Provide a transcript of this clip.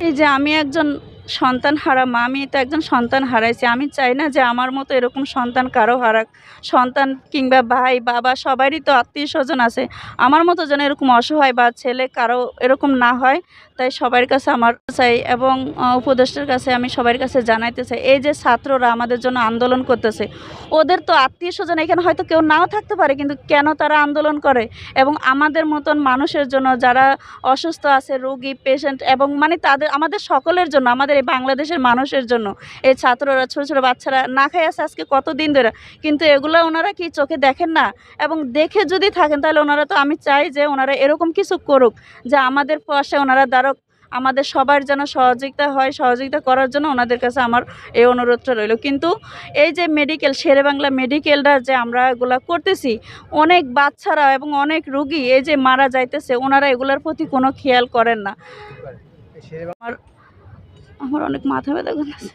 এই যে আমি একজন সন্তানহারা মা, আমি তো একজন সন্তান হারাইছি। আমি চাই না যে আমার মতো এরকম সন্তান কারো হারাক। সন্তান কিংবা ভাই, বাবা সবারই তো আত্মীয়স্বজন আছে। আমার মতো যেন এরকম অসহায় বা ছেলে কারো এরকম না হয়। তাই সবার কাছে আমার চাই এবং উপদেষ্টার কাছে আমি সবার কাছে জানাইতে চাই, এই যে ছাত্ররা আমাদের জন্য আন্দোলন করতেছে, ওদের তো আত্মীয়স্বজন এখানে হয়তো কেউ নাও থাকতে পারে, কিন্তু কেন তারা আন্দোলন করে? এবং আমাদের মতন মানুষের জন্য যারা অসুস্থ আছে, রোগী, পেশেন্ট এবং মানে আমাদের সকলের জন্য, আমাদের এই বাংলাদেশের মানুষের জন্য এই ছাত্ররা, ছোট, ছোট বাচ্চারা না খেয়ে আছে আজকে কতদিন ধরে। কিন্তু এগুলো ওনারা কি চোখে দেখেন না? এবং দেখে যদি থাকেন তাহলে ওনারা তো, আমি চাই যে ওনারা এরকম কিছু করুক যে আমাদের পাশে ওনারা দাঁড়াক, আমাদের সবার যেন সহযোগিতা হয়। সহযোগিতা করার জন্য ওনাদের কাছে আমার এই অনুরোধটা রইল। কিন্তু এই যে মেডিকেল, শেরেবাংলা মেডিকেলটা যে আমরা এগুলা করতেছি, অনেক বাচ্চারা এবং অনেক রোগী এই যে মারা যাইতেছে, ওনারা এগুলার প্রতি কোনো খেয়াল করেন না। আমার আমার অনেক মাথা ব্যথা করতেছে।